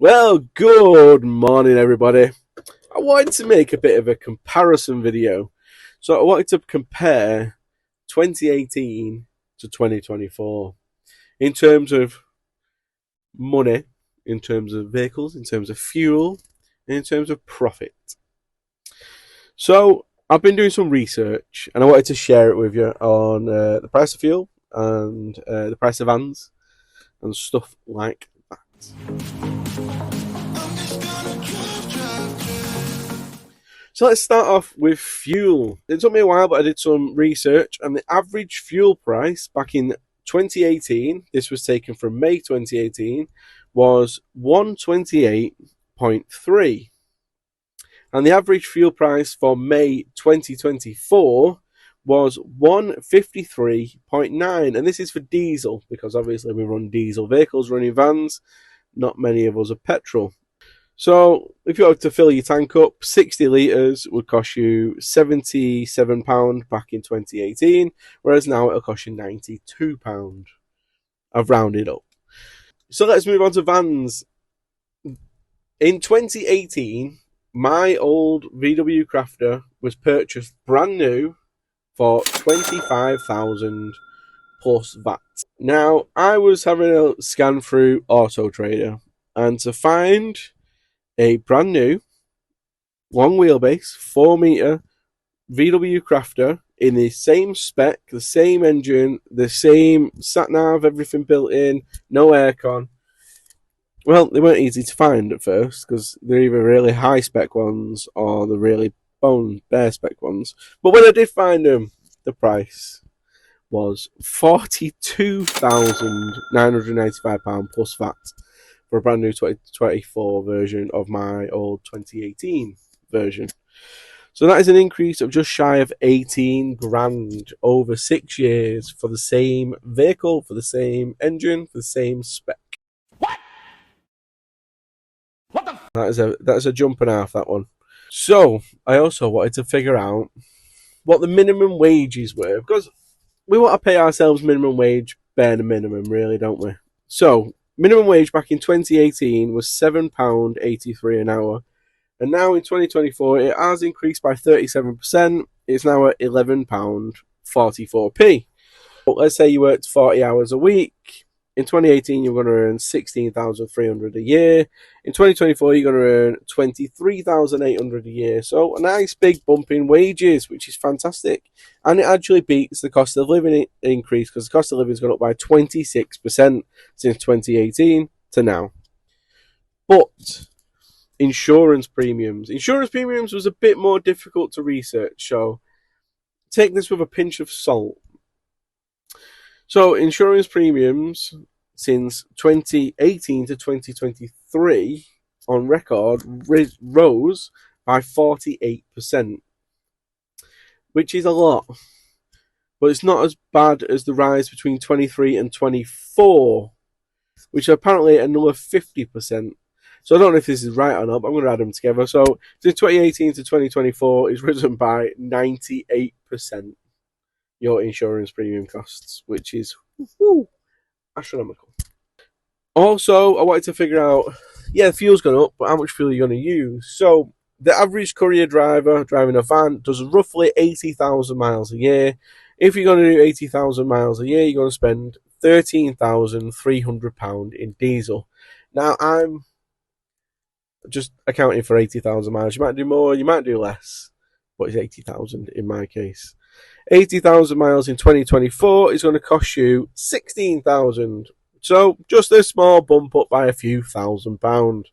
Well, good morning, everybody. I wanted to make a bit of a comparison video. So I wanted to compare 2018 to 2024 in terms of money, in terms of vehicles, in terms of fuel, and in terms of profit. So I've been doing some research and I wanted to share it with you on the price of fuel and the price of vans and stuff like that. So let's start off with fuel. It took me a while, but I did some research, and the average fuel price back in 2018, this was taken from May 2018, was 128.3. And the average fuel price for May 2024 was 153.9. And this is for diesel, because obviously we run diesel vehicles, running vans. Not many of us are petrol. So if you were to fill your tank up, 60 litres would cost you £77 back in 2018, whereas now it'll cost you £92. I've rounded up. So let's move on to vans. In 2018, my old VW Crafter was purchased brand new for £25,000 plus VAT. Now, I was having a scan through Auto Trader, and to find a brand new, long wheelbase, 4-metre VW Crafter in the same spec, the same engine, the same sat-nav, everything built in, no aircon. Well, they weren't easy to find at first because they're either really high-spec ones or the really bare spec ones. But when I did find them, the price was £42,995 plus VAT. For a brand new 2024 version of my old 2018 version. So that is an increase of just shy of 18 grand over 6 years for the same vehicle, for the same engine, for the same spec. What? That's a jump and a half, that one. So I also wanted to figure out what the minimum wages were, because we want to pay ourselves minimum wage, bare minimum, really, don't we? So minimum wage back in 2018 was £7.83 an hour, and now in 2024 it has increased by 37%. It's now at £11.44p. But let's say you worked 40 hours a week. In 2018 you're going to earn £16,300 a year. In 2024 you're going to earn £23,800 a year. So a nice big bump in wages, which is fantastic. And it actually beats the cost of living increase, because the cost of living has gone up by 26% since 2018 to now. But insurance premiums was a bit more difficult to research, so take this with a pinch of salt. So insurance premiums since 2018 to 2023 on record rose by 48%, which is a lot. But it's not as bad as the rise between 23 and 24, which are apparently another 50%. So I don't know if this is right or not, but I'm going to add them together. So since 2018 to 2024, it's risen by 98%, your insurance premium costs, which is astronomical. Also, I wanted to figure out, the fuel's gone up, but how much fuel are you going to use? So the average courier driver driving a van does roughly 80,000 miles a year. If you're going to do 80,000 miles a year, you're going to spend £13,300 in diesel. Now, I'm just accounting for 80,000 miles. You might do more, you might do less, but it's 80,000 in my case. 80,000 miles in 2024 is going to cost you 16,000. So just a small bump up by a few £1,000.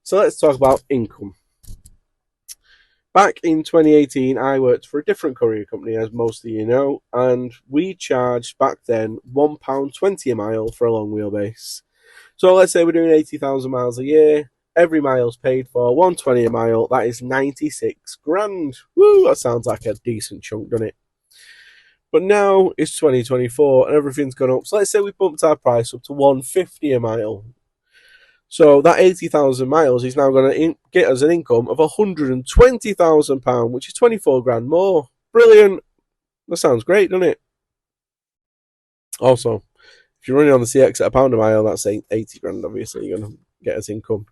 So let's talk about income. Back in 2018, I worked for a different courier company, as most of you know, and we charged back then £1.20 a mile for a long wheelbase. So let's say we're doing 80,000 miles a year. Every mile's paid for, £1.20 a mile. That is 96 grand. Woo, that sounds like a decent chunk, doesn't it? But now it's 2024 and everything's gone up. So let's say we bumped our price up to £1.50 a mile. So that 80,000 miles is now going to get us an income of £120,000, which is 24 grand more. Brilliant. That sounds great, doesn't it? Also, if you're running on the CX at £1 a mile, that's 80 grand, obviously. You're going to get us income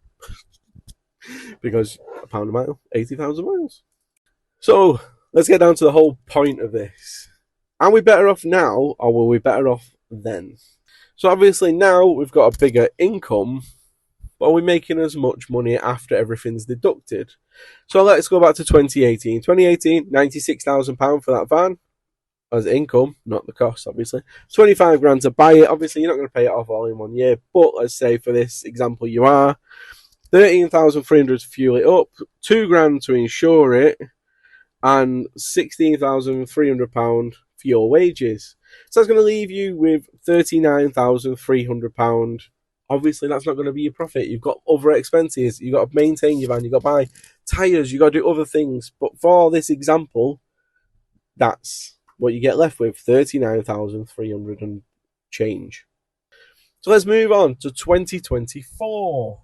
because £1 a mile, 80,000 miles. So let's get down to the whole point of this. Are we better off now, or were we better off then? So obviously now we've got a bigger income, but are we making as much money after everything's deducted? So let's go back to 2018. 2018, £96,000 for that van as income, not the cost, obviously. 25 grand to buy it. Obviously, you're not going to pay it off all in 1 year, but let's say for this example, you are. 13,300 to fuel it up, 2 grand to insure it, and £16,300 for your wages. So that's going to leave you with £39,300. Obviously, that's not going to be your profit. You've got other expenses. You've got to maintain your van. You've got to buy tyres. You've got to do other things. But for this example, that's what you get left with, 39,300 and change. So let's move on to 2024.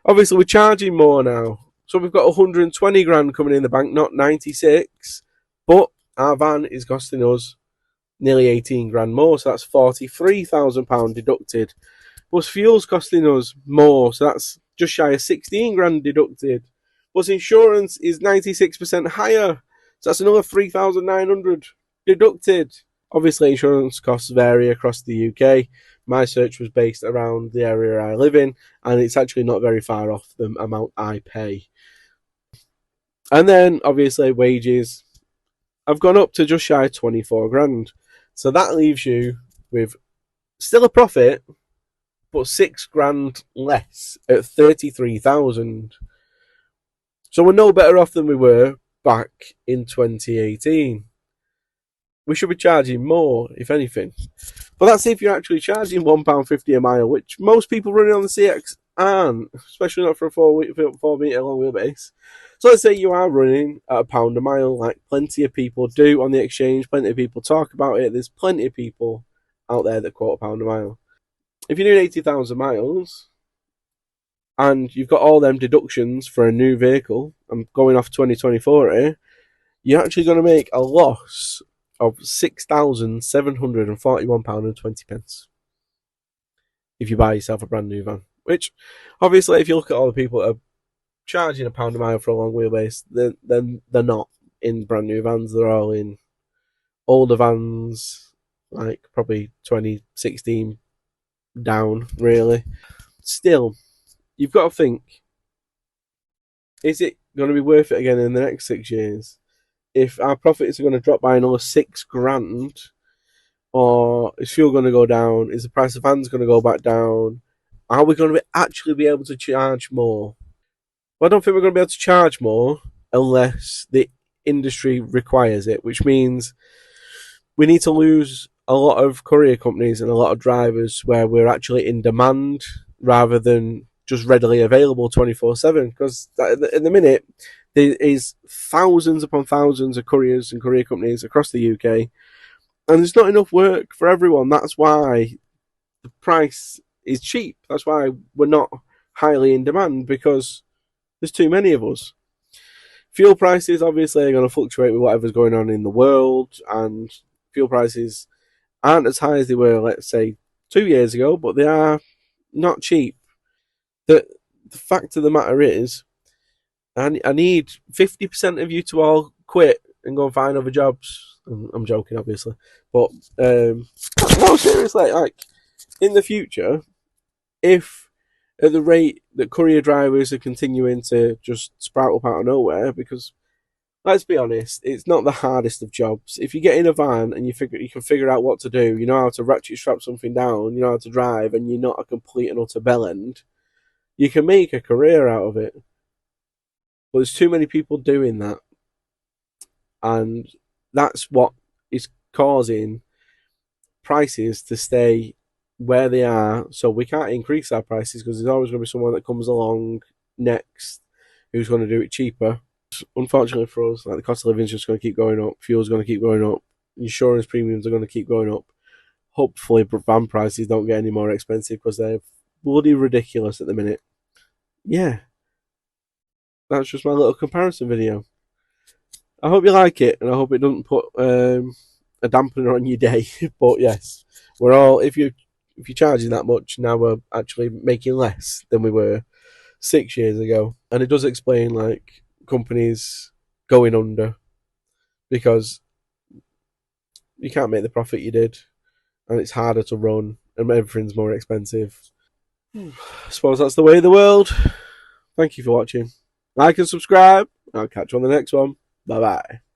Obviously, we're charging more now. So we've got 120 grand coming in the bank, not 96. But our van is costing us nearly 18 grand more. So that's £43,000 deducted. Plus fuel's costing us more. So that's just shy of 16 grand deducted. Plus insurance is 96% higher. So that's another 3,900 deducted. Obviously, insurance costs vary across the UK. My search was based around the area I live in, and it's actually not very far off the amount I pay. And then, obviously, wages have gone up to just shy of 24 grand. So that leaves you with still a profit, but 6 grand less at 33,000. So we're no better off than we were back in 2018. We should be charging more, if anything. But that's if you're actually charging £1.50 a mile, which most people running on the CX aren't, especially not for a 4 metre long wheelbase. So let's say you are running at £1 a mile, like plenty of people do on the exchange, plenty of people talk about it. There's plenty of people out there that quote £1 a mile. If you're doing 80,000 miles and you've got all them deductions for a new vehicle, I'm going off 2024 here, you're actually going to make a loss of £6,741.20 if you buy yourself a brand new van. Which, obviously, if you look at all the people that are charging £1 a mile for a long wheelbase, then they're not in brand new vans. They're all in older vans, like probably 2016 down, really. Still, you've got to think, is it going to be worth it again in the next 6 years? If our profits are going to drop by another 6 grand, or is fuel going to go down? Is the price of vans going to go back down? Are we going to actually be able to charge more? Well, I don't think we're going to be able to charge more unless the industry requires it, which means we need to lose a lot of courier companies and a lot of drivers where we're actually in demand rather than just readily available 24/7. Because at the minute, there is thousands upon thousands of couriers and courier companies across the UK, and there's not enough work for everyone. That's why the price is cheap. That's why we're not highly in demand, because there's too many of us. Fuel prices obviously are going to fluctuate with whatever's going on in the world, and fuel prices aren't as high as they were, let's say, 2 years ago, but they are not cheap. The fact of the matter is, I need 50% of you to all quit and go and find other jobs. I'm joking, obviously. But, no, seriously, like, in the future, if at the rate that courier drivers are continuing to just sprout up out of nowhere, because let's be honest, it's not the hardest of jobs. If you get in a van and you can figure out what to do, you know how to ratchet strap something down, you know how to drive, and you're not a complete and utter bellend, you can make a career out of it. But there's too many people doing that, and that's what is causing prices to stay where they are. So we can't increase our prices because there's always going to be someone that comes along next who's going to do it cheaper. Unfortunately for us, like, the cost of living is just going to keep going up, fuel's going to keep going up, insurance premiums are going to keep going up. Hopefully van prices don't get any more expensive because they're bloody ridiculous at the minute. Yeah, that's just my little comparison video. I hope you like it, and I hope it doesn't put a dampener on your day. But yes, we're all, if you're if you're charging that much, now we're actually making less than we were 6 years ago. And it does explain like companies going under because you can't make the profit you did, and it's harder to run, and everything's more expensive. I suppose that's the way of the world. Thank you for watching. Like and subscribe. I'll catch you on the next one. Bye bye.